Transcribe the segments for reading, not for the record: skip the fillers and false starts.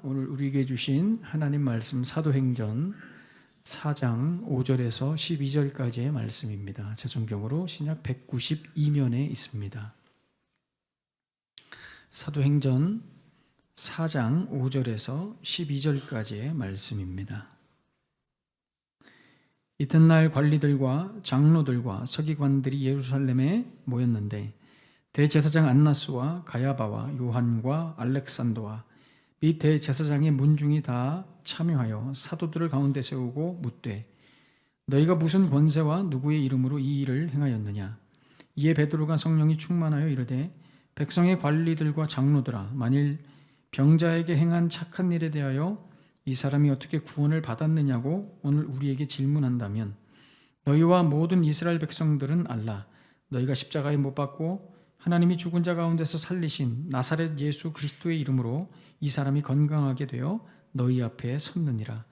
오늘 우리에게 주신 하나님 말씀 사도행전 4장 5절에서 12절까지의 말씀입니다. 제 성경으로 신약 192면에 있습니다. 사도행전 4장 5절에서 12절까지의 말씀입니다. 이튿날 관리들과 장로들과 서기관들이 예루살렘에 모였는데 대제사장 안나스와 가야바와 요한과 알렉산더와 및 대제사장의 문중이 다 참여하여 사도들을 가운데 세우고 묻되 너희가 무슨 권세와 누구의 이름으로 이 일을 행하였느냐. 이에 베드로가 성령이 충만하여 이르되 백성의 관리들과 장로들아, 만일 병자에게 행한 착한 일에 대하여 이 사람이 어떻게 구원을 받았느냐고 오늘 우리에게 질문한다면 너희와 모든 이스라엘 백성들은 알라. 너희가 십자가에 못 박고 하나님이 죽은 자 가운데서 살리신 나사렛 예수 그리스도의 이름으로 이 사람이 건강하게 되어 너희 앞에 섰느니라.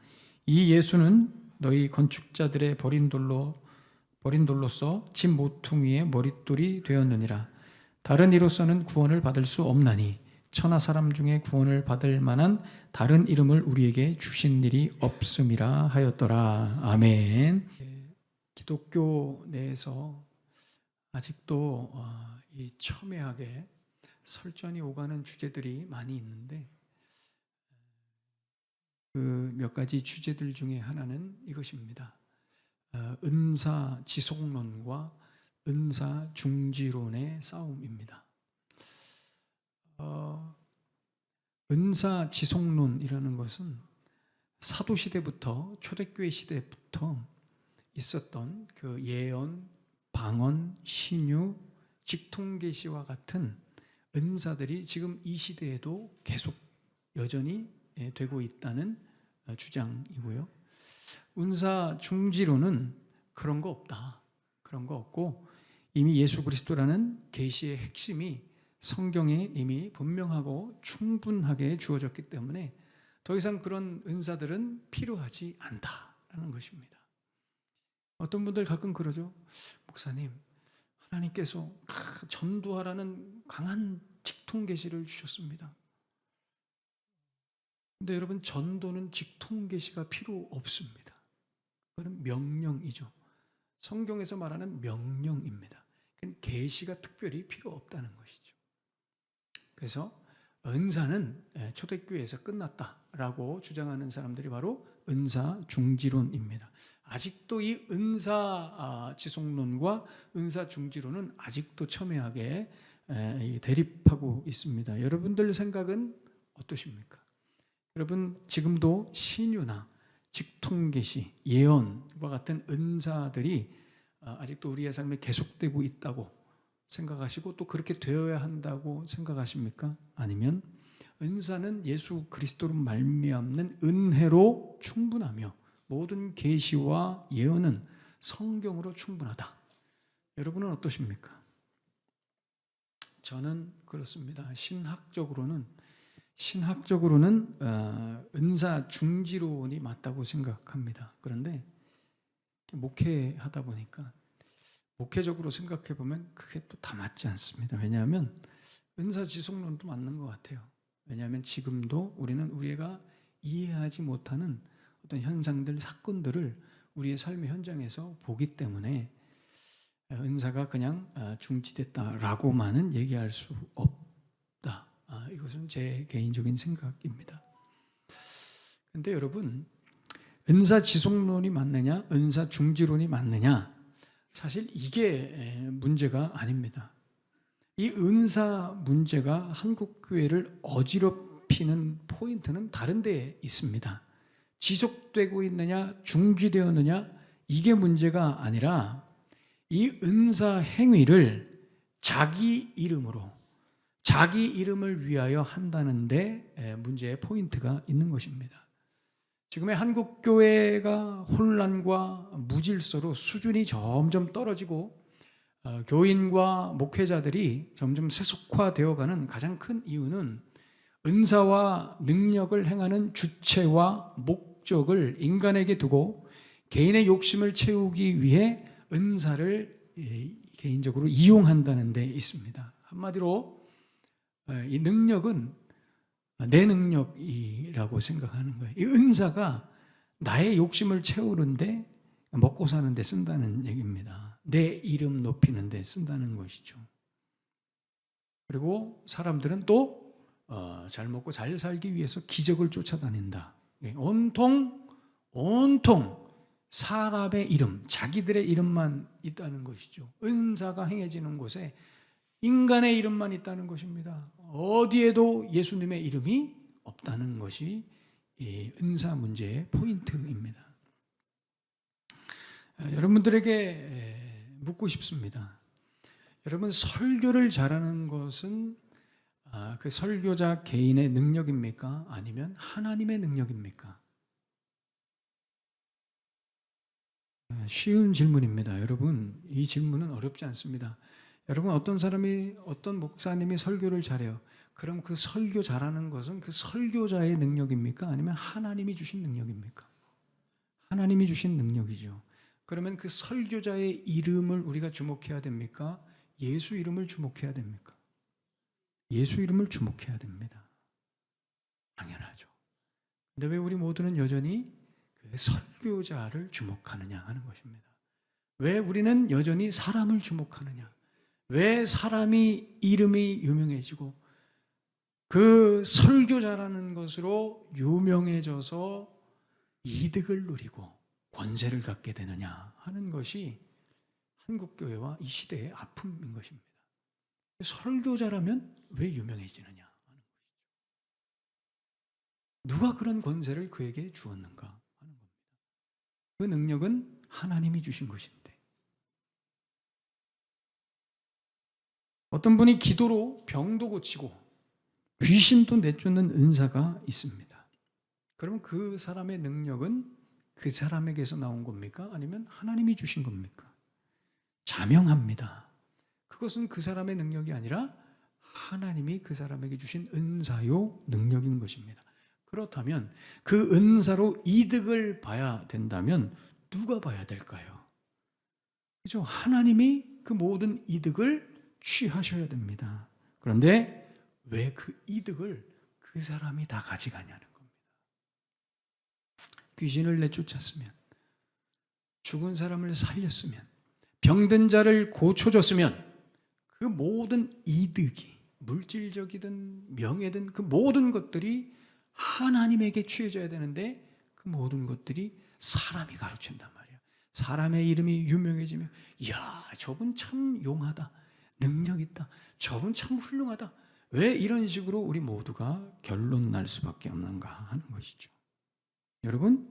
이 예수는 너희 건축자들의 버린 돌로서 집 모퉁이의 머릿돌이 되었느니라. 다른 이로서는 구원을 받을 수 없나니 천하 사람 중에 구원을 받을 만한 다른 이름을 우리에게 주신 일이 없음이라 하였더라. 아멘. 기독교 내에서 아직도 이 첨예하게 설전이 오가는 주제들이 많이 있는데 그 몇 가지 주제들 중에 하나는 이것입니다. 은사지속론과 은사중지론의 싸움입니다. 은사지속론이라는 것은 사도시대부터 초대교회 시대부터 있었던 그 예언, 방언, 신유, 직통계시와 같은 은사들이 지금 이 시대에도 계속 여전히 되고 있다는 주장이고요. 은사중지론은 그런 거 없다. 그런 거 없고 이미 예수 그리스도라는 계시의 핵심이 성경에 이미 분명하고 충분하게 주어졌기 때문에 더 이상 그런 은사들은 필요하지 않다라는 것입니다. 어떤 분들 가끔 그러죠. 목사님, 하나님께서 전도하라는 강한 직통계시를 주셨습니다. 근데 여러분, 전도는 직통계시가 필요 없습니다. 그건 명령이죠. 성경에서 말하는 명령입니다. 계시가 특별히 필요 없다는 것이죠. 그래서 은사는 초대교회에서 끝났다라고 주장하는 사람들이 바로 은사중지론입니다. 아직도 이 은사지속론과 은사중지론은 아직도 첨예하게 대립하고 있습니다. 여러분들 생각은 어떠십니까? 여러분, 지금도 신유나 직통계시, 예언과 같은 은사들이 아직도 우리의 삶에 계속되고 있다고 생각하시고 또 그렇게 되어야 한다고 생각하십니까? 아니면 은사는 예수 그리스도로 말미암는 은혜로 충분하며 모든 계시와 예언은 성경으로 충분하다. 여러분은 어떠십니까? 저는 그렇습니다. 신학적으로는 은사중지론이 맞다고 생각합니다. 그런데 목회하다 보니까 목회적으로 생각해 보면 그게 또 다 맞지 않습니다. 왜냐하면 은사지속론도 맞는 것 같아요. 왜냐하면 지금도 우리는 우리가 이해하지 못하는 어떤 현상들, 사건들을 우리의 삶의 현장에서 보기 때문에 은사가 그냥 중지됐다라고만은 얘기할 수 없다. 이것은 제 개인적인 생각입니다. 그런데 여러분, 은사지속론이 맞느냐, 은사중지론이 맞느냐, 사실 이게 문제가 아닙니다. 이 은사 문제가 한국교회를 어지럽히는 포인트는 다른 데에 있습니다. 지속되고 있느냐, 중지되었느냐, 이게 문제가 아니라 이 은사 행위를 자기 이름으로, 자기 이름을 위하여 한다는 데 문제의 포인트가 있는 것입니다. 지금의 한국교회가 혼란과 무질서로 수준이 점점 떨어지고 교인과 목회자들이 점점 세속화되어가는 가장 큰 이유는 은사와 능력을 행하는 주체와 목적을 인간에게 두고 개인의 욕심을 채우기 위해 은사를 개인적으로 이용한다는 데 있습니다. 한마디로 이 능력은 내 능력이라고 생각하는 거예요. 이 은사가 나의 욕심을 채우는데, 먹고 사는 데 쓴다는 얘기입니다. 내 이름 높이는 데 쓴다는 것이죠. 그리고 사람들은 또 잘 먹고 잘 살기 위해서 기적을 쫓아다닌다. 온통 사람의 이름, 자기들의 이름만 있다는 것이죠. 은사가 행해지는 곳에 인간의 이름만 있다는 것입니다. 어디에도 예수님의 이름이 없다는 것이 이 은사 문제의 포인트입니다. 여러분들에게 묻고 싶습니다. 여러분, 설교를 잘하는 것은 그 설교자 개인의 능력입니까? 아니면 하나님의 능력입니까? 쉬운 질문입니다. 여러분, 이 질문은 어렵지 않습니다. 여러분, 어떤 목사님이 설교를 잘해요. 그럼 그 설교 잘하는 것은 그 설교자의 능력입니까? 아니면 하나님이 주신 능력입니까? 하나님이 주신 능력이죠. 그러면 그 설교자의 이름을 우리가 주목해야 됩니까? 예수 이름을 주목해야 됩니까? 예수 이름을 주목해야 됩니다. 당연하죠. 근데 왜 우리 모두는 여전히 그 설교자를 주목하느냐 하는 것입니다. 왜 우리는 여전히 사람을 주목하느냐? 왜 사람이 이름이 유명해지고 그 설교자라는 것으로 유명해져서 이득을 누리고 권세를 갖게 되느냐 하는 것이 한국교회와 이 시대의 아픔인 것입니다. 설교자라면 왜 유명해지느냐 하는 것이죠. 누가 그런 권세를 그에게 주었는가 하는 겁니다. 그 능력은 하나님이 주신 것인데, 어떤 분이 기도로 병도 고치고 귀신도 내쫓는 은사가 있습니다. 그러면 그 사람의 능력은 그 사람에게서 나온 겁니까? 아니면 하나님이 주신 겁니까? 자명합니다. 그것은 그 사람의 능력이 아니라 하나님이 그 사람에게 주신 은사요 능력인 것입니다. 그렇다면 그 은사로 이득을 봐야 된다면 누가 봐야 될까요? 그죠? 하나님이 그 모든 이득을 취하셔야 됩니다. 그런데 왜 그 이득을 그 사람이 다 가져가냐는 겁니다. 귀신을 내쫓았으면, 죽은 사람을 살렸으면, 병든 자를 고쳐줬으면 그 모든 이득이 물질적이든 명예든 그 모든 것들이 하나님에게 취해져야 되는데 그 모든 것들이 사람이 가르친단 말이에요. 사람의 이름이 유명해지면 이야, 저분 참 용하다, 능력 있다, 저분 참 훌륭하다. 왜 이런 식으로 우리 모두가 결론 날 수밖에 없는가 하는 것이죠. 여러분,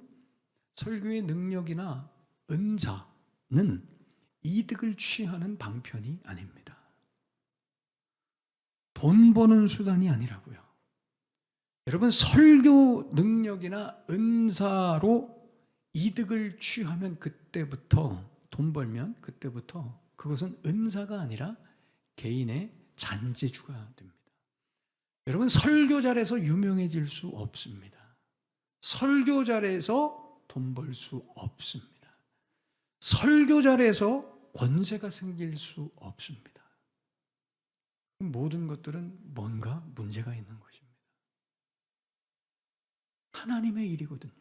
설교의 능력이나 은사는 이득을 취하는 방편이 아닙니다. 돈 버는 수단이 아니라고요. 여러분, 설교 능력이나 은사로 이득을 취하면 그때부터, 돈 벌면 그때부터 그것은 은사가 아니라 개인의 잔재주가 됩니다. 여러분, 설교 잘해서 유명해질 수 없습니다. 설교 잘해서 돈 벌 수 없습니다. 설교 잘해서 권세가 생길 수 없습니다. 모든 것들은 뭔가 문제가 있는 것입니다. 하나님의 일이거든요.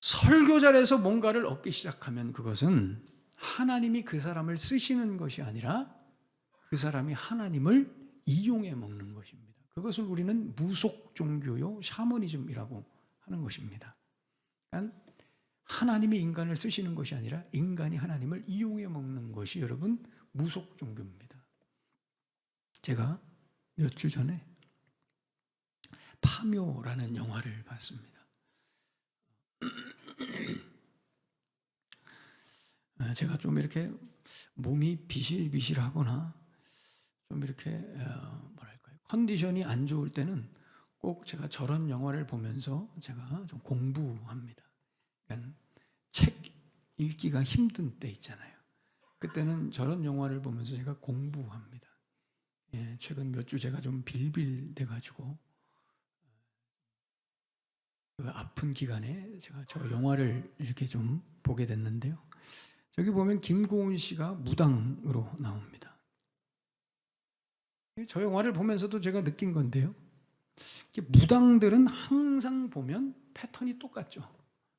설교 잘해서 뭔가를 얻기 시작하면 그것은 하나님이 그 사람을 쓰시는 것이 아니라 그 사람이 하나님을 이용해 먹는 것입니다. 그것을 우리는 무속 종교요 샤머니즘이라고 하는 것입니다. 그러니까 하나님이 인간을 쓰시는 것이 아니라 인간이 하나님을 이용해 먹는 것이 여러분 무속 종교입니다. 제가 몇 주 전에 파묘라는 영화를 봤습니다. 제가 좀 이렇게 몸이 비실비실하거나 좀 이렇게 뭐랄까요, 컨디션이 안 좋을 때는 꼭 제가 저런 영화를 보면서 제가 좀 공부합니다. 그러니까 책 읽기가 힘든 때 있잖아요. 그때는 저런 영화를 보면서 제가 공부합니다. 최근 몇 주 제가 좀 빌빌대가지고 그 아픈 기간에 제가 저 영화를 이렇게 좀 보게 됐는데요. 저기 보면 김고은 씨가 무당으로 나옵니다. 저 영화를 보면서도 제가 느낀 건데요. 무당들은 항상 보면 패턴이 똑같죠.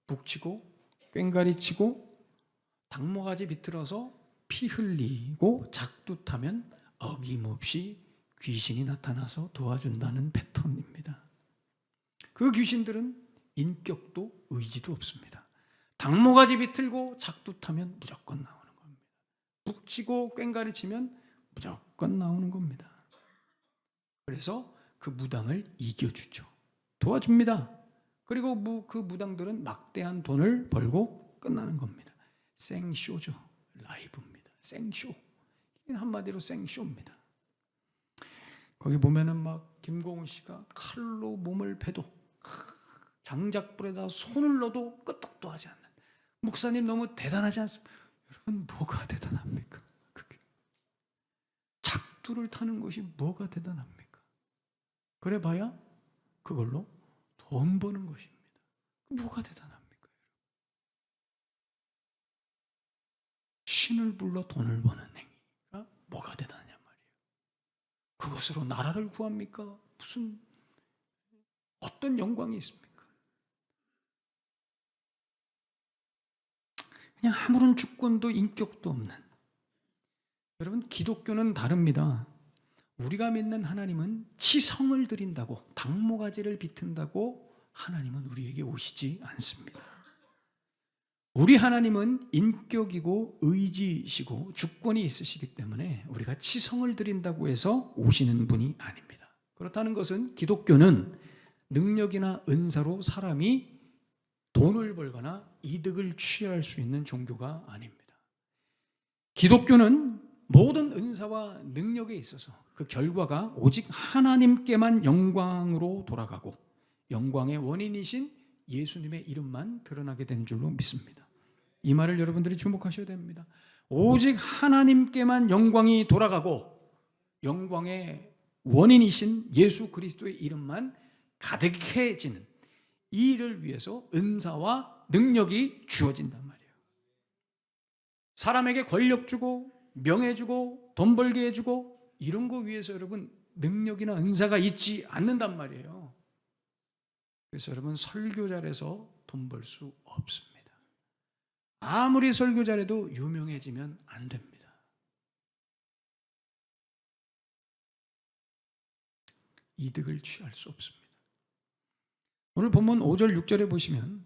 북치고 꽹가리치고 당모가지 비틀어서 피 흘리고 작두타면 어김없이 귀신이 나타나서 도와준다는 패턴입니다. 그 귀신들은 인격도 의지도 없습니다. 당모가지 비틀고 작두타면 무조건 나오는 겁니다. 북치고 꽹가리치면 무조건 나오는 겁니다. 그래서 그 무당을 이겨주죠. 도와줍니다. 그리고 그 무당들은 막대한 돈을 벌고 끝나는 겁니다. 생쇼죠. 라이브입니다. 생쇼. 한마디로 생쇼입니다. 거기 보면은 막 김고은 씨가 칼로 몸을 베도 장작불에다 손을 넣어도 끄떡도 하지 않는, 목사님 너무 대단하지 않습니까? 여러분, 뭐가 대단합니까? 그게 작두를 타는 것이 뭐가 대단합니까? 그래 봐야 그걸로 돈 버는 것입니다. 뭐가 대단합니까? 신을 불러 돈을 버는 행위가 뭐가 대단하냐 말이에요. 그것으로 나라를 구합니까? 무슨 어떤 영광이 있습니까? 그냥 아무런 주권도 인격도 없는. 여러분, 기독교는 다릅니다. 우리가 믿는 하나님은 치성을 드린다고, 당모가지를 비튼다고 하나님은 우리에게 오시지 않습니다. 우리 하나님은 인격이고 의지시고 주권이 있으시기 때문에 우리가 치성을 드린다고 해서 오시는 분이 아닙니다. 그렇다는 것은 기독교는 능력이나 은사로 사람이 돈을 벌거나 이득을 취할 수 있는 종교가 아닙니다. 기독교는 모든 은사와 능력에 있어서 그 결과가 오직 하나님께만 영광으로 돌아가고 영광의 원인이신 예수님의 이름만 드러나게 되는 줄로 믿습니다. 이 말을 여러분들이 주목하셔야 됩니다. 오직 하나님께만 영광이 돌아가고 영광의 원인이신 예수 그리스도의 이름만 가득해지는 이 일을 위해서 은사와 능력이 주어진단 말이에요. 사람에게 권력 주고 명예 주고 돈 벌게 해주고 이런 거 위해서 여러분 능력이나 은사가 있지 않는단 말이에요. 그래서 여러분, 설교 잘해서 돈 벌 수 없습니다. 아무리 설교 잘해도 유명해지면 안 됩니다. 이득을 취할 수 없습니다. 오늘 본문 5절 6절에 보시면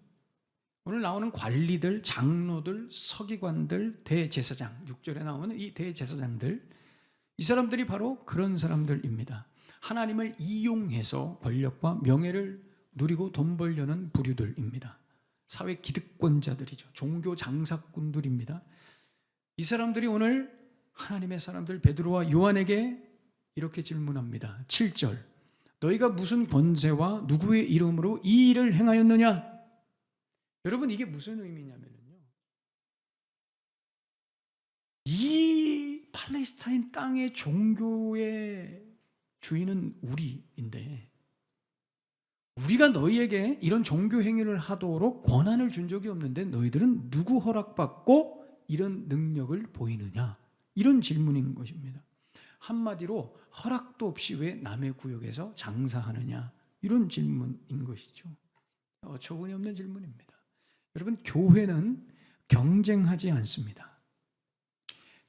오늘 나오는 관리들, 장로들, 서기관들, 대제사장, 6절에 나오는 이 대제사장들, 이 사람들이 바로 그런 사람들입니다. 하나님을 이용해서 권력과 명예를 누리고 돈 벌려는 부류들입니다. 사회 기득권자들이죠. 종교 장사꾼들입니다. 이 사람들이 오늘 하나님의 사람들 베드로와 요한에게 이렇게 질문합니다. 7절, 너희가 무슨 권세와 누구의 이름으로 이 일을 행하였느냐? 여러분, 이게 무슨 의미냐면요, 이 팔레스타인 땅의 종교의 주인은 우리인데 우리가 너희에게 이런 종교 행위를 하도록 권한을 준 적이 없는데 너희들은 누구 허락받고 이런 능력을 보이느냐? 이런 질문인 것입니다. 한마디로 허락도 없이 왜 남의 구역에서 장사하느냐? 이런 질문인 것이죠. 어처구니 없는 질문입니다. 여러분, 교회는 경쟁하지 않습니다.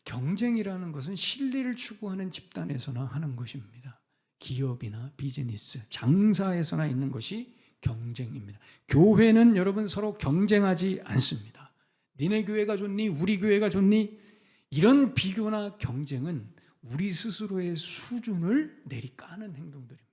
경쟁이라는 것은 신뢰를 추구하는 집단에서나 하는 것입니다. 기업이나 비즈니스, 장사에서나 있는 것이 경쟁입니다. 교회는 여러분 서로 경쟁하지 않습니다. 니네 교회가 좋니? 우리 교회가 좋니? 이런 비교나 경쟁은 우리 스스로의 수준을 내리까는 행동들입니다.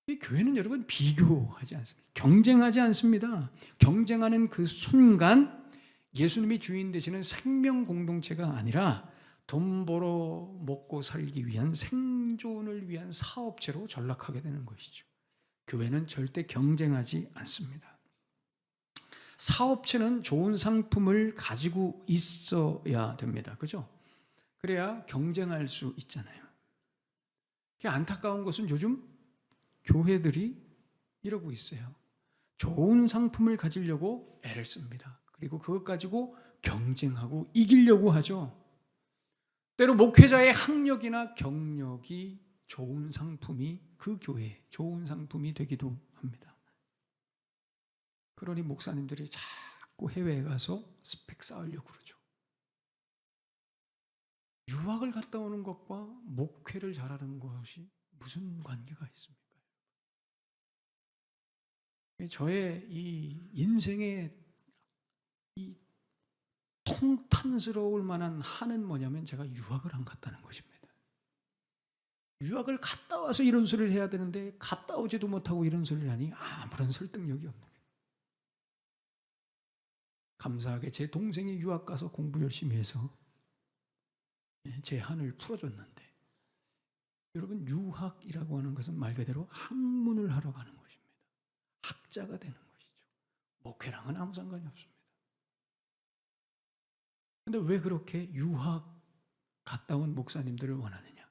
이 교회는 여러분 비교하지 않습니다. 경쟁하지 않습니다. 경쟁하는 그 순간 예수님이 주인 되시는 생명 공동체가 아니라 돈 벌어 먹고 살기 위한 생존을 위한 사업체로 전락하게 되는 것이죠. 교회는 절대 경쟁하지 않습니다. 사업체는 좋은 상품을 가지고 있어야 됩니다. 그죠? 그래야 경쟁할 수 있잖아요. 안타까운 것은 요즘 교회들이 이러고 있어요. 좋은 상품을 가지려고 애를 씁니다. 그리고 그것 가지고 경쟁하고 이기려고 하죠. 때로 목회자의 학력이나 경력이 좋은 상품이 그 교회에 좋은 상품이 되기도 합니다. 그러니 목사님들이 자꾸 해외에 가서 스펙 쌓으려고 그러죠. 유학을 갔다 오는 것과 목회를 잘하는 것이 무슨 관계가 있습니까? 저의 이 인생의 이 통탄스러울 만한 한은 뭐냐면 제가 유학을 안 갔다는 것입니다. 유학을 갔다 와서 이런 소리를 해야 되는데 갔다 오지도 못하고 이런 소리를 하니 아무런 설득력이 없는 거예요. 감사하게 제 동생이 유학 가서 공부 열심히 해서 제 한을 풀어줬는데, 여러분, 유학이라고 하는 것은 말 그대로 학문을 하러 가는 것입니다. 학자가 되는 것이죠. 목회랑은 아무 상관이 없습니다. 그런데 왜 그렇게 유학 갔다 온 목사님들을 원하느냐?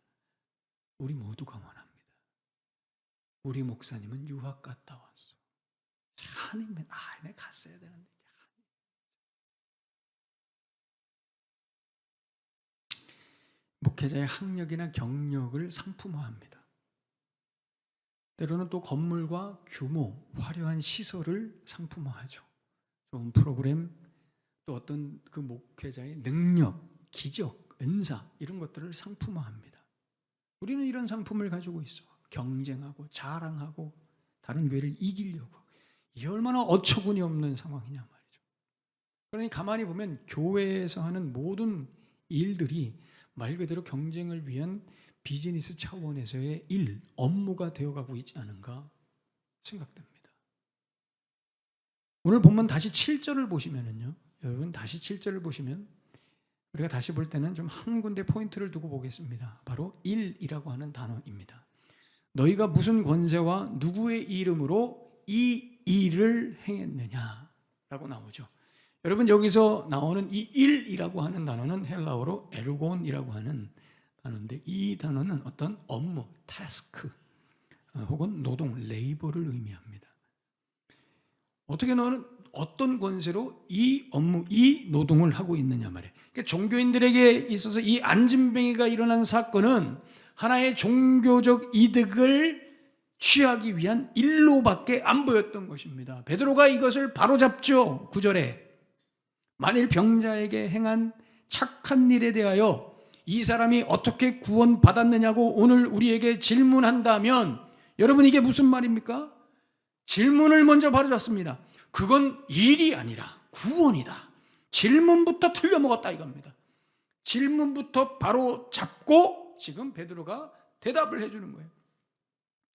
우리 모두가 원합니다. 우리 목사님은 유학 갔다 왔어. 한이면 내가 갔어야 되는데. 목회자의 학력이나 경력을 상품화합니다. 때로는 또 건물과 규모, 화려한 시설을 상품화하죠. 좋은 프로그램, 또 어떤 그 목회자의 능력, 기적, 은사 이런 것들을 상품화합니다. 우리는 이런 상품을 가지고 있어. 경쟁하고 자랑하고 다른 교회를 이기려고. 이 얼마나 어처구니 없는 상황이냐 말이죠. 그러니 가만히 보면 교회에서 하는 모든 일들이 말 그대로 경쟁을 위한 비즈니스 차원에서의 일, 업무가 되어가고 있지 않은가 생각됩니다. 오늘 본문 다시 7절을 보시면은요, 여러분 다시 7절을 보시면 우리가 다시 볼 때는 좀 한 군데 포인트를 두고 보겠습니다. 바로 일이라고 하는 단어입니다. 너희가 무슨 권세와 누구의 이름으로 이 일을 행했느냐라고 나오죠. 여러분, 여기서 나오는 이 일이라고 하는 단어는 헬라어로 에르곤이라고 하는 단어인데, 이 단어는 어떤 업무, 타스크 혹은 노동, 레이버를 의미합니다. 어떻게 너는 어떤 권세로 이 업무, 이 노동을 하고 있느냐 말이에요. 그러니까 종교인들에게 있어서 이 안진뱅이가 일어난 사건은 하나의 종교적 이득을 취하기 위한 일로밖에 안 보였던 것입니다. 베드로가 이것을 바로잡죠. 9절에 만일 병자에게 행한 착한 일에 대하여 이 사람이 어떻게 구원받았느냐고 오늘 우리에게 질문한다면, 여러분 이게 무슨 말입니까? 질문을 먼저 바로잡습니다. 그건 일이 아니라 구원이다. 질문부터 틀려먹었다 이겁니다. 질문부터 바로 잡고 지금 베드로가 대답을 해주는 거예요.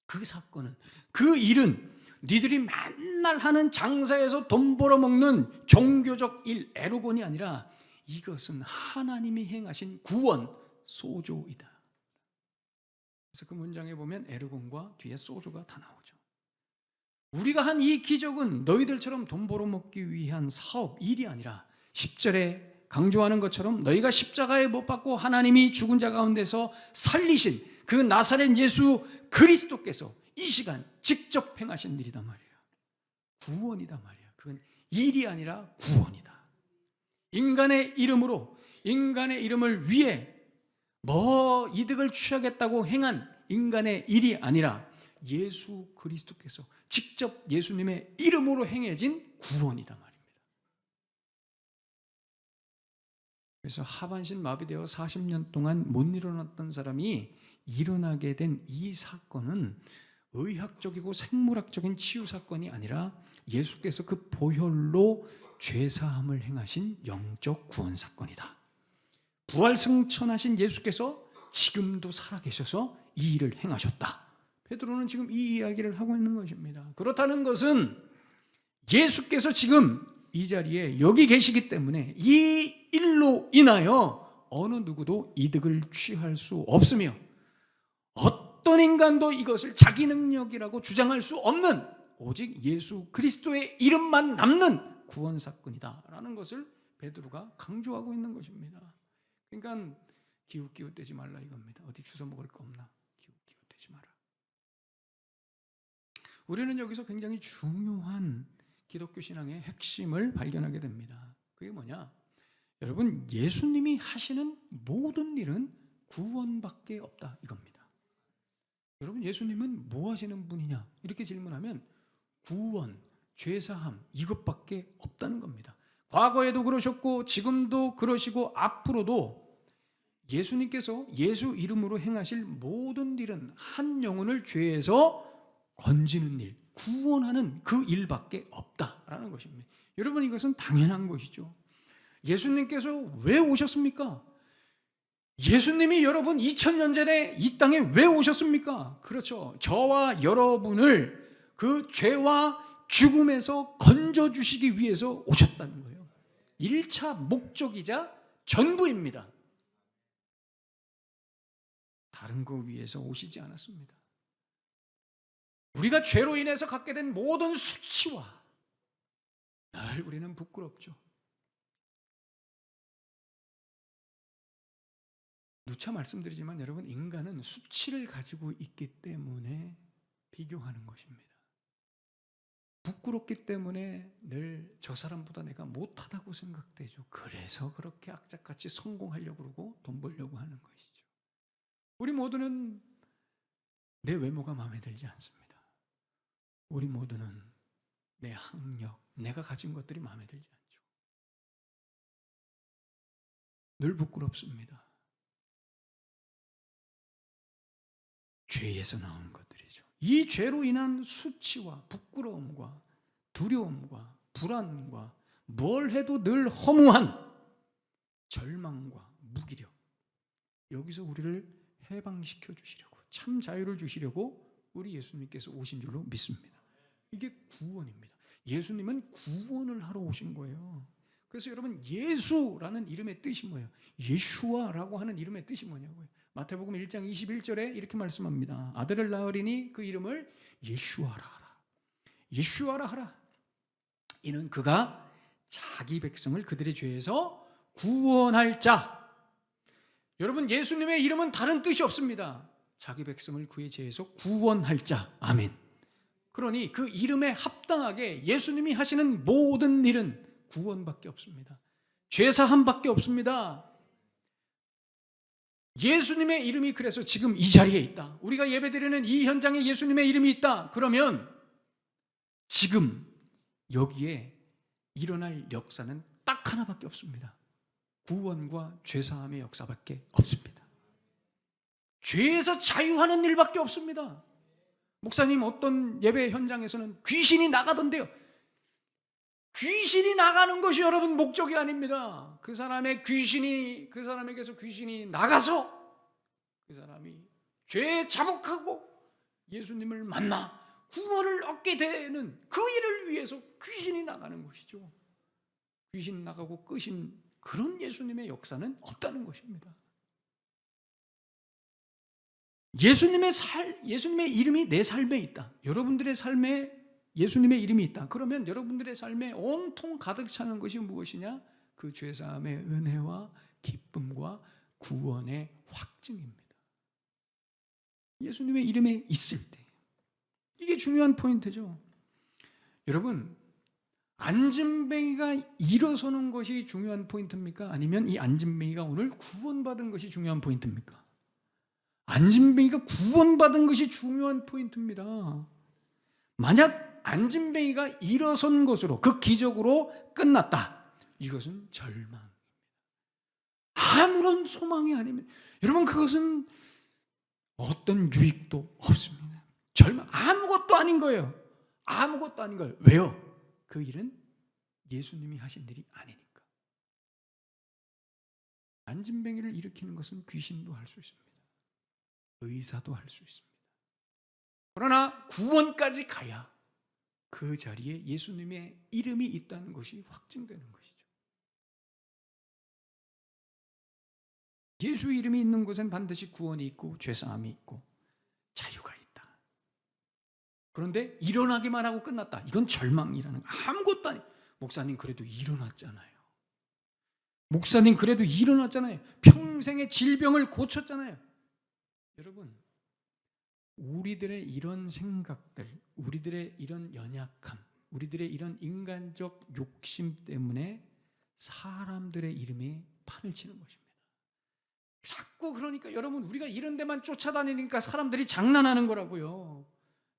그 사건은, 그 일은 니들이 맨날 하는 장사에서 돈 벌어먹는 종교적 일, 에르곤이 아니라 이것은 하나님이 행하신 구원, 소조이다. 그래서 그 문장에 보면 에르곤과 뒤에 소조가 다 나오죠. 우리가 한 이 기적은 너희들처럼 돈 벌어먹기 위한 사업, 일이 아니라 10절에 강조하는 것처럼 너희가 십자가에 못 박고 하나님이 죽은 자 가운데서 살리신 그 나사렛 예수 그리스도께서 이 시간 직접 행하신 일이다 말이에요. 구원이다 말이에요. 그건 일이 아니라 구원이다. 인간의 이름으로, 인간의 이름을 위해 뭐 이득을 취하겠다고 행한 인간의 일이 아니라 예수 그리스도께서 직접 예수님의 이름으로 행해진 구원이다 말입니다. 그래서 하반신 마비되어 40년 동안 못 일어났던 사람이 일어나게 된 이 사건은 의학적이고 생물학적인 치유 사건이 아니라 예수께서 그 보혈로 죄사함을 행하신 영적 구원 사건이다. 부활 승천하신 예수께서 지금도 살아계셔서 이 일을 행하셨다. 베드로는 지금 이 이야기를 하고 있는 것입니다. 그렇다는 것은 예수께서 지금 이 자리에 여기 계시기 때문에 이 일로 인하여 어느 누구도 이득을 취할 수 없으며 어떤 인간도 이것을 자기 능력이라고 주장할 수 없는 오직 예수 그리스도의 이름만 남는 구원 사건이다라는 것을 베드로가 강조하고 있는 것입니다. 그러니까 기웃기웃대지 말라 이겁니다. 어디 주워 먹을 거 없나? 기웃기웃대지 마라. 우리는 여기서 굉장히 중요한 기독교 신앙의 핵심을 발견하게 됩니다. 그게 뭐냐? 여러분, 예수님이 하시는 모든 일은 구원밖에 없다 이겁니다. 여러분, 예수님은 뭐 하시는 분이냐 이렇게 질문하면 구원, 죄사함 이것밖에 없다는 겁니다. 과거에도 그러셨고 지금도 그러시고 앞으로도 예수님께서 예수 이름으로 행하실 모든 일은 한 영혼을 죄에서 건지는 일, 구원하는 그 일밖에 없다라는 것입니다. 여러분, 이것은 당연한 것이죠. 예수님께서 왜 오셨습니까? 예수님이 여러분 2000년 전에 이 땅에 왜 오셨습니까? 그렇죠. 저와 여러분을 그 죄와 죽음에서 건져주시기 위해서 오셨다는 거예요. 1차 목적이자 전부입니다. 다른 거 위해서 오시지 않았습니다. 우리가 죄로 인해서 갖게 된 모든 수치와 늘 우리는 부끄럽죠. 누차 말씀드리지만 여러분, 인간은 수치를 가지고 있기 때문에 비교하는 것입니다. 부끄럽기 때문에 늘 저 사람보다 내가 못하다고 생각되죠. 그래서 그렇게 악착같이 성공하려고 그러고 돈 벌려고 하는 것이죠. 우리 모두는 내 외모가 마음에 들지 않습니다. 우리 모두는 내 학력, 내가 가진 것들이 마음에 들지 않죠. 늘 부끄럽습니다. 죄에서 나온 것들이죠. 이 죄로 인한 수치와 부끄러움과 두려움과 불안과 뭘 해도 늘 허무한 절망과 무기력, 여기서 우리를 해방시켜 주시려고, 참 자유를 주시려고 우리 예수님께서 오신 줄로 믿습니다. 이게 구원입니다. 예수님은 구원을 하러 오신 거예요. 그래서 여러분, 예수라는 이름의 뜻이 뭐예요? 예슈아라고 하는 이름의 뜻이 뭐냐고요. 마태복음 1장 21절에 이렇게 말씀합니다. 아들을 낳으리니 그 이름을 예슈아라 하라. 예슈아라 하라. 이는 그가 자기 백성을 그들의 죄에서 구원할 자. 여러분, 예수님의 이름은 다른 뜻이 없습니다. 자기 백성을 그의 죄에서 구원할 자. 아멘. 그러니 그 이름에 합당하게 예수님이 하시는 모든 일은 구원밖에 없습니다. 죄사함밖에 없습니다. 예수님의 이름이 그래서 지금 이 자리에 있다. 우리가 예배드리는 이 현장에 예수님의 이름이 있다. 그러면 지금 여기에 일어날 역사는 딱 하나밖에 없습니다. 구원과 죄사함의 역사밖에 없습니다. 죄에서 자유하는 일밖에 없습니다. 목사님, 어떤 예배 현장에서는 귀신이 나가던데요. 귀신이 나가는 것이 여러분 목적이 아닙니다. 그 사람에게서 귀신이 나가서 그 사람이 죄에 자복하고 예수님을 만나 구원을 얻게 되는 그 일을 위해서 귀신이 나가는 것이죠. 귀신 나가고 끄신 그런 예수님의 역사는 없다는 것입니다. 예수님의 이름이 내 삶에 있다. 여러분들의 삶에 예수님의 이름이 있다. 그러면 여러분들의 삶에 온통 가득 차는 것이 무엇이냐? 그 죄사함의 은혜와 기쁨과 구원의 확증입니다. 예수님의 이름에 있을 때. 이게 중요한 포인트죠. 여러분, 안진뱅이가 일어서는 것이 중요한 포인트입니까? 아니면 이 안진뱅이가 오늘 구원받은 것이 중요한 포인트입니까? 안진뱅이가 구원받은 것이 중요한 포인트입니다. 만약 안진뱅이가 일어선 것으로, 그 기적으로 끝났다, 이것은 절망입니다. 아무런 소망이 아닙니다. 여러분, 그것은 어떤 유익도 없습니다. 절망, 아무것도 아닌 거예요. 아무것도 아닌 거예요. 왜요? 그 일은 예수님이 하신 일이 아니니까. 안진뱅이를 일으키는 것은 귀신도 할 수 있습니다. 의사도 할 수 있습니다. 그러나 구원까지 가야 그 자리에 예수님의 이름이 있다는 것이 확증되는 것이죠. 예수 이름이 있는 곳엔 반드시 구원이 있고 죄사함이 있고 자유가 있다. 그런데 일어나기만 하고 끝났다. 이건 절망이라는 거. 아무것도 아니. 목사님 그래도 일어났잖아요. 목사님 그래도 일어났잖아요. 평생의 질병을 고쳤잖아요. 여러분, 우리들의 이런 생각들, 우리들의 이런 연약함, 우리들의 이런 인간적 욕심 때문에 사람들의 이름에 판을 치는 것입니다. 자꾸 그러니까 여러분 우리가 이런 데만 쫓아다니니까 사람들이 장난하는 거라고요.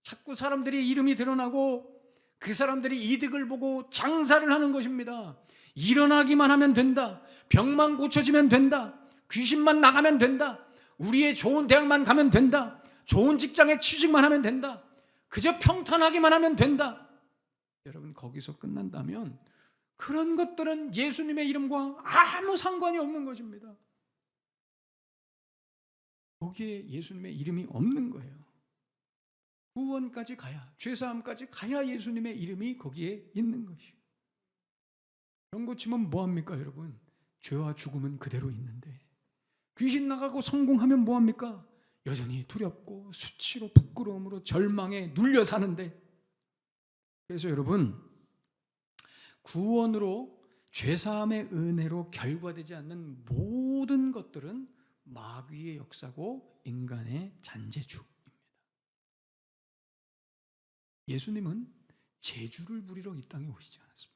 자꾸 사람들이 이름이 드러나고 그 사람들이 이득을 보고 장사를 하는 것입니다. 일어나기만 하면 된다. 병만 고쳐지면 된다. 귀신만 나가면 된다. 우리의 좋은 대학만 가면 된다. 좋은 직장에 취직만 하면 된다. 그저 평탄하기만 하면 된다. 여러분 거기서 끝난다면 그런 것들은 예수님의 이름과 아무 상관이 없는 것입니다. 거기에 예수님의 이름이 없는 거예요. 구원까지 가야, 죄사함까지 가야 예수님의 이름이 거기에 있는 것이에요. 병 고치면 뭐합니까 여러분? 죄와 죽음은 그대로 있는데 귀신 나가고 성공하면 뭐합니까? 여전히 두렵고 수치로 부끄러움으로 절망에 눌려 사는데. 그래서 여러분 구원으로 죄사함의 은혜로 결과되지 않는 모든 것들은 마귀의 역사고 인간의 잔재주입니다. 예수님은 재주를 부리러 이 땅에 오시지 않았습니다.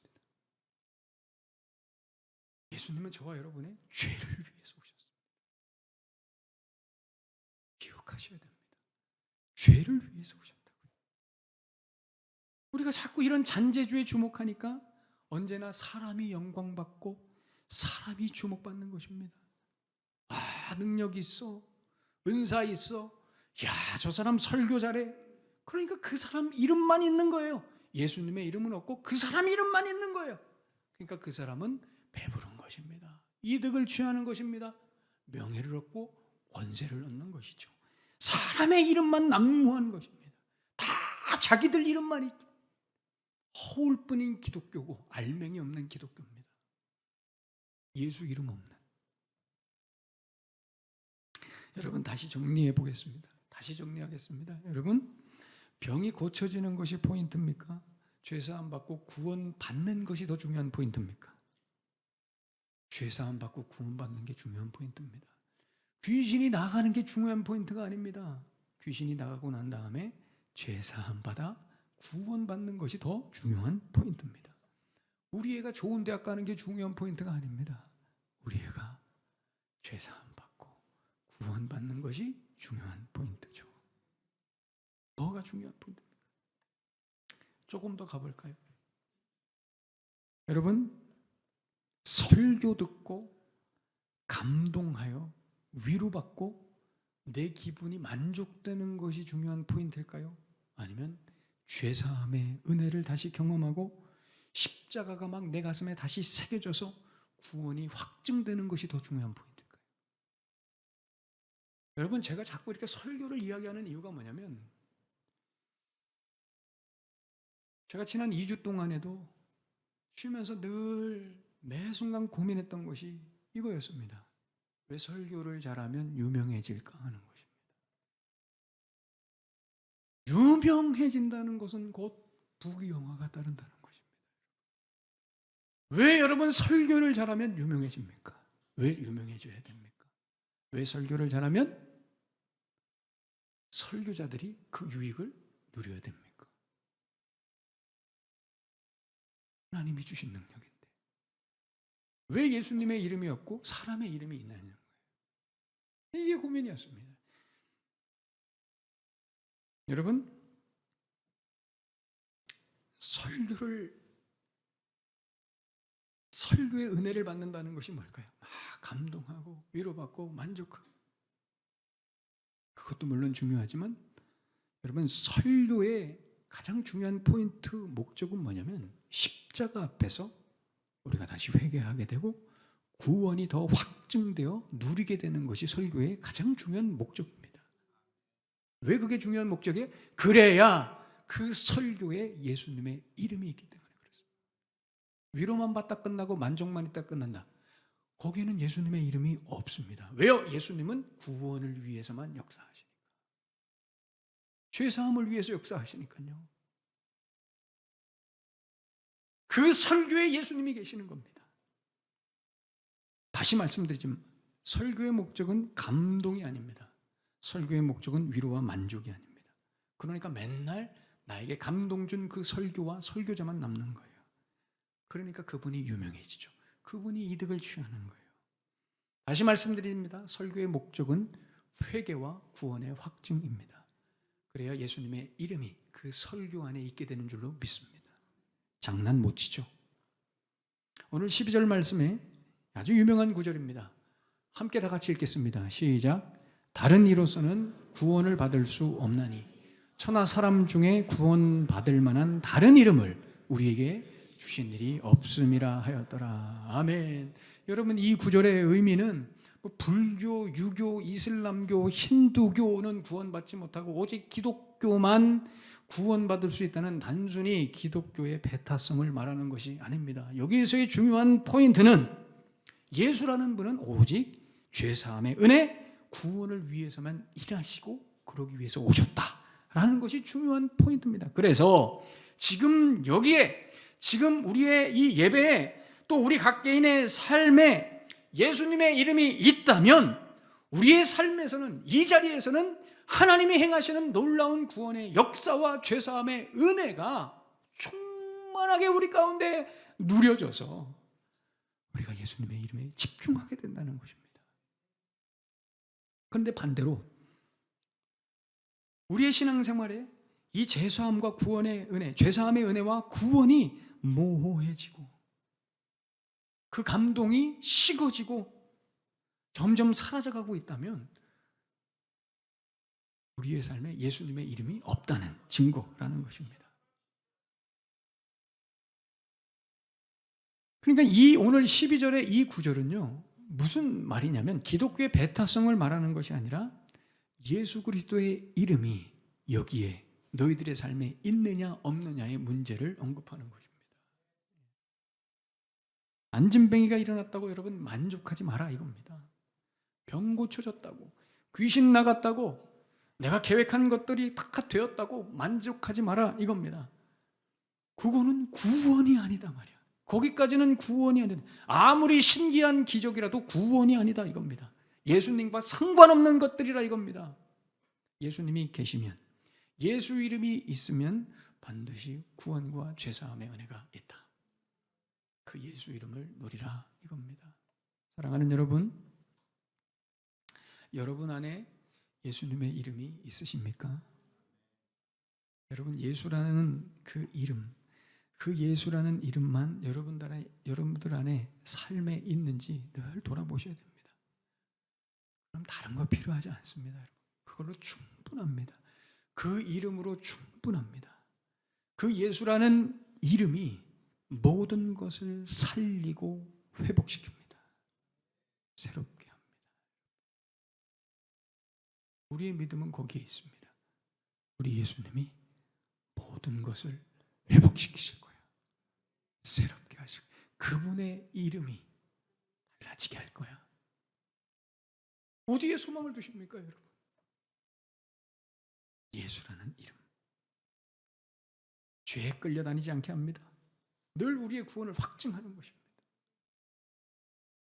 예수님은 저와 여러분의 죄를 위해서 오셨습니다. 기억하셔야 됩니다. 죄를 위해서 오셨다고요. 우리가 자꾸 이런 잔재주에 주목하니까 언제나 사람이 영광받고 사람이 주목받는 것입니다. 아, 능력이 있어, 은사 있어, 야, 저 사람 설교 잘해. 그러니까 그 사람 이름만 있는 거예요. 예수님의 이름은 없고 그 사람 이름만 있는 거예요. 그러니까 그 사람은 배부른 것입니다. 이득을 취하는 것입니다. 명예를 얻고 권세를 얻는 것이죠. 사람의 이름만 난무한 것입니다. 다 자기들 이름만 있죠. 허울 뿐인 기독교고 알맹이 없는 기독교입니다. 예수 이름 없는. 여러분 다시 정리해 보겠습니다. 다시 정리하겠습니다. 여러분 병이 고쳐지는 것이 포인트입니까? 죄사함 받고 구원 받는 것이 더 중요한 포인트입니까? 죄사함 받고 구원 받는 게 중요한 포인트입니다. 귀신이 나가는 게 중요한 포인트가 아닙니다. 귀신이 나가고 난 다음에 죄사함 받아 구원 받는 것이 더 중요한 포인트입니다. 우리 애가 좋은 대학 가는 게 중요한 포인트가 아닙니다. 우리 애가 죄사함 받고 구원 받는 것이 중요한 포인트죠. 뭐가 중요한 포인트입니까? 조금 더 가볼까요? 여러분 설교 듣고 감동하여 위로받고 내 기분이 만족되는 것이 중요한 포인트일까요? 아니면 죄사함의 은혜를 다시 경험하고 십자가가 막 내 가슴에 다시 새겨져서 구원이 확증되는 것이 더 중요한 포인트일까요? 여러분 제가 자꾸 이렇게 설교를 이야기하는 이유가 뭐냐면 제가 지난 2주 동안에도 쉬면서 늘 매 순간 고민했던 것이 이거였습니다. 왜 설교를 잘하면 유명해질까 하는 것입니다. 유명해진다는 것은 곧 부귀영화가 따른다는 것입니다. 왜 여러분 설교를 잘하면 유명해집니까? 왜 유명해져야 됩니까? 왜 설교를 잘하면 설교자들이 그 유익을 누려야 됩니까? 하나님이 주신 능력인데 왜 예수님의 이름이 없고 사람의 이름이 있느냐는 거예요. 이게 고민이었습니다. 여러분 설교의 은혜를 받는다는 것이 뭘까요? 감동하고 위로받고 만족하고 그것도 물론 중요하지만 여러분 설교의 가장 중요한 포인트 목적은 뭐냐면 십자가 앞에서 우리가 다시 회개하게 되고 구원이 더 확증되어 누리게 되는 것이 설교의 가장 중요한 목적입니다. 왜 그게 중요한 목적이에요? 그래야 그 설교에 예수님의 이름이 있기 때문에 그렇습니다. 위로만 받다 끝나고 만족만 있다 끝난다. 거기에는 예수님의 이름이 없습니다. 왜요? 예수님은 구원을 위해서만 역사하시니까. 죄사함을 위해서 역사하시니까요. 그 설교에 예수님이 계시는 겁니다. 다시 말씀드리지만 설교의 목적은 감동이 아닙니다. 설교의 목적은 위로와 만족이 아닙니다. 그러니까 맨날 나에게 감동 준 그 설교와 설교자만 남는 거예요. 그러니까 그분이 유명해지죠. 그분이 이득을 취하는 거예요. 다시 말씀드립니다. 설교의 목적은 회개와 구원의 확증입니다. 그래야 예수님의 이름이 그 설교 안에 있게 되는 줄로 믿습니다. 장난 못 치죠. 오늘 12절 말씀에 아주 유명한 구절입니다. 함께 다 같이 읽겠습니다. 시작. 다른 이로서는 구원을 받을 수 없나니 천하 사람 중에 구원받을 만한 다른 이름을 우리에게 주신 일이 없음이라 하였더라. 아멘. 여러분, 이 구절의 의미는 불교, 유교, 이슬람교, 힌두교는 구원받지 못하고 오직 기독교만 구원받을 수 있다는 단순히 기독교의 배타성을 말하는 것이 아닙니다. 여기서의 중요한 포인트는 예수라는 분은 오직 죄사함의 은혜, 구원을 위해서만 일하시고 그러기 위해서 오셨다라는 것이 중요한 포인트입니다. 그래서 지금 여기에, 지금 우리의 이 예배에, 또 우리 각개인의 삶에 예수님의 이름이 있다면 우리의 삶에서는, 이 자리에서는 하나님이 행하시는 놀라운 구원의 역사와 죄사함의 은혜가 충만하게 우리 가운데 누려져서 우리가 예수님의 이름에 집중하게 된다는 것입니다. 그런데 반대로 우리의 신앙생활에 이 죄사함과 구원의 은혜, 죄사함의 은혜와 구원이 모호해지고 그 감동이 식어지고 점점 사라져가고 있다면 우리의 삶에 예수님의 이름이 없다는 증거라는 것입니다. 그러니까 이 오늘 12절의 이 구절은요, 무슨 말이냐면 기독교의 배타성을 말하는 것이 아니라 예수 그리스도의 이름이 여기에 너희들의 삶에 있느냐 없느냐의 문제를 언급하는 것입니다. 안진뱅이가 일어났다고 여러분 만족하지 마라 이겁니다. 병 고쳐졌다고, 귀신 나갔다고, 내가 계획한 것들이 다 되었다고 만족하지 마라 이겁니다. 그거는 구원이 아니다 말이야. 거기까지는 구원이 아니다. 아무리 신기한 기적이라도 구원이 아니다 이겁니다. 예수님과 상관없는 것들이라 이겁니다. 예수님이 계시면, 예수 이름이 있으면 반드시 구원과 죄사함의 은혜가 있다. 그 예수 이름을 누리라 이겁니다. 사랑하는 여러분, 여러분 안에 예수님의 이름이 있으십니까? 여러분, 예수라는 그 이름, 그 예수라는 이름만 여러분들 안에 삶에 있는지 늘 돌아보셔야 됩니다. 그럼 다른 거 필요하지 않습니다. 그걸로 충분합니다. 그 이름으로 충분합니다. 그 예수라는 이름이 모든 것을 살리고 회복시킵니다. 새롭게 합니다. 우리의 믿음은 거기에 있습니다. 우리 예수님이 모든 것을 회복시키실 거예요. 새롭게 하실 거예요. 그분의 이름이 달라지게 할 거야. 어디에 소망을 두십니까, 여러분? 예수라는 이름. 죄에 끌려다니지 않게 합니다. 늘 우리의 구원을 확증하는 것입니다.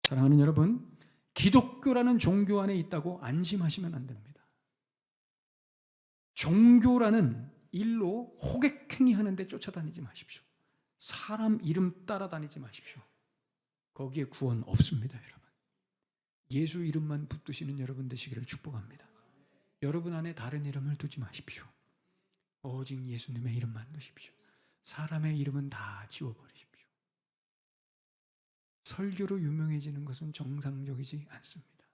사랑하는 여러분, 기독교라는 종교 안에 있다고 안심하시면 안 됩니다. 종교라는 일로 호객행위 하는데 쫓아다니지 마십시오. 사람 이름 따라다니지 마십시오. 거기에 구원 없습니다, 여러분. 예수 이름만 붙드시는 여러분 되시기를 축복합니다. 여러분 안에 다른 이름을 두지 마십시오. 오직 예수님의 이름만 두십시오. 사람의 이름은 다 지워버리십시오. 설교로 유명해지는 것은 정상적이지 않습니다.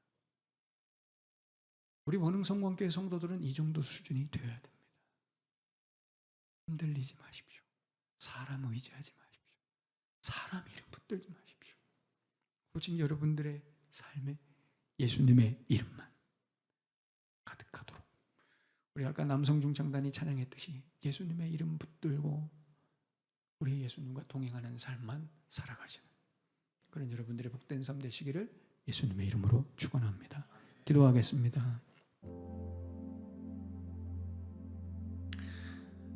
우리 원흥성공교회 성도들은 이 정도 수준이 되어야 됩니다. 흔들리지 마십시오. 사람 의지하지 마십시오. 사람 이름 붙들지 마십시오. 오직 여러분들의 삶에 예수님의 이름만 가득하도록, 우리 아까 남성중창단이 찬양했듯이 예수님의 이름 붙들고 우리 예수님과 동행하는 삶만 살아가시는 그런 여러분들의 복된 삶 되시기를 예수님의 이름으로 축원합니다. 기도하겠습니다.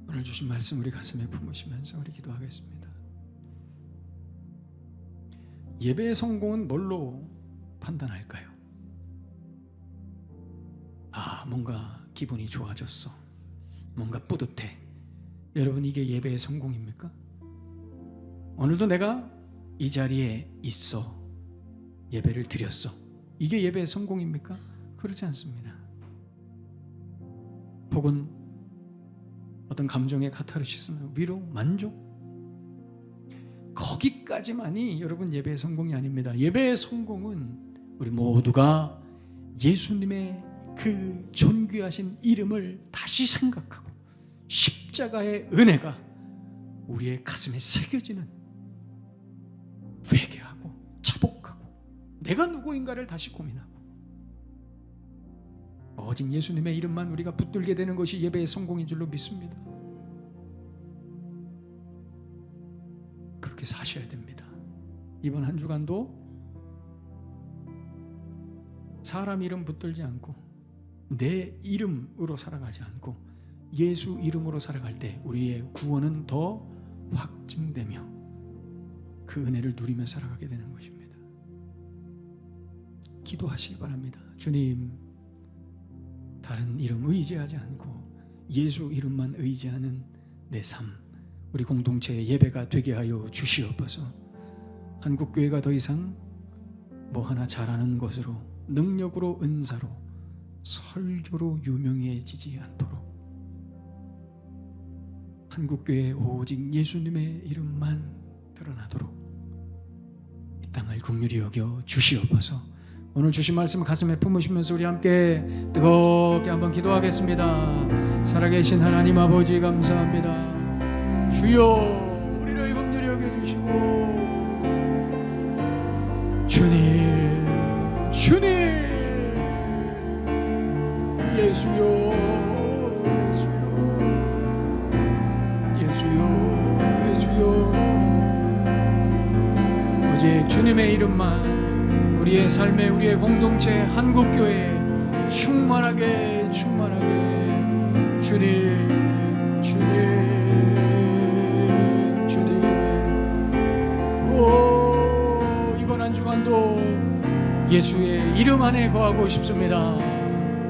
오늘 주신 말씀 우리 가슴에 품으시면서 우리 기도하겠습니다. 예배의 성공은 뭘로 판단할까요? 뭔가 기분이 좋아졌어. 뭔가 뿌듯해. 여러분, 이게 예배의 성공입니까? 오늘도 내가 이 자리에 있어 예배를 드렸어. 이게 예배의 성공입니까? 그렇지 않습니다. 혹은 어떤 감정의 카타르시스나 위로, 만족, 거기까지만이 여러분 예배의 성공이 아닙니다. 예배의 성공은 우리 모두가 예수님의 그 존귀하신 이름을 다시 생각하고 십자가의 은혜가 우리의 가슴에 새겨지는, 회개하고 자복하고 내가 누구인가를 다시 고민하고 오직 예수님의 이름만 우리가 붙들게 되는 것이 예배의 성공인 줄로 믿습니다. 그렇게 사셔야 됩니다. 이번 한 주간도 사람 이름 붙들지 않고 내 이름으로 살아가지 않고 예수 이름으로 살아갈 때 우리의 구원은 더 확증되며 그 은혜를 누리며 살아가게 되는 것입니다. 기도하시기 바랍니다. 주님, 다른 이름 의지하지 않고 예수 이름만 의지하는 내 삶, 우리 공동체의 예배가 되게 하여 주시옵소서. 한국교회가 더 이상 뭐 하나 잘하는 것으로, 능력으로, 은사로, 설교로 유명해지지 않도록 한국교회 오직 예수님의 이름만 드러나도록 이 땅을 긍휼히 여겨 주시옵소서. 오늘 주신 말씀 가슴에 품으시면서 우리 함께 뜨겁게 한번 기도하겠습니다. 살아계신 하나님 아버지 감사합니다. 주여, 우리를 긍휼히 여겨주시고 주님, 주님, 예수여, 예수여, 예수여, 오직 주님의 이름만 우리의 삶에, 우리의 공동체, 한국교회에 충만하게 주님, 주님. 오, 이번 한 주간도 예수의 이름 안에 거하고 싶습니다.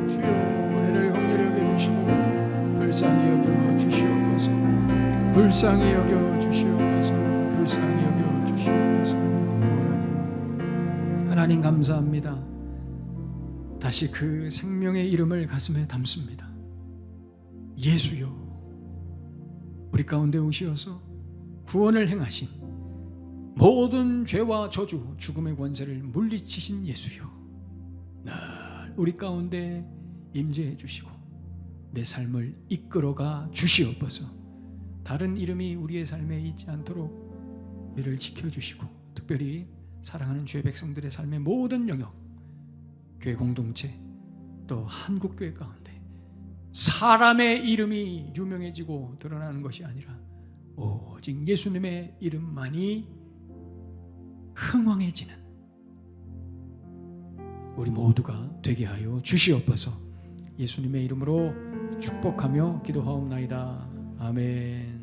주여, 은혜를 긍휼히 여겨주시고 불쌍히 여겨 주시옵소서. 불쌍히 여겨 주시옵소서. 불쌍히 여겨 주시옵소서. 하나님 감사합니다. 다시 그 생명의 이름을 가슴에 담습니다. 예수여, 우리 가운데 오시어서 구원을 행하신, 모든 죄와 저주, 죽음의 권세를 물리치신 예수여, 늘 우리 가운데 임재해 주시고 내 삶을 이끌어가 주시옵소서. 다른 이름이 우리의 삶에 있지 않도록 우리를 지켜주시고, 특별히 사랑하는 주의 백성들의 삶의 모든 영역, 교회 공동체, 또 한국교회 가운데 사람의 이름이 유명해지고 드러나는 것이 아니라 오직 예수님의 이름만이 흥왕해지는 우리 모두가 되게 하여 주시옵소서. 예수님의 이름으로 축복하며 기도하옵나이다. 아멘.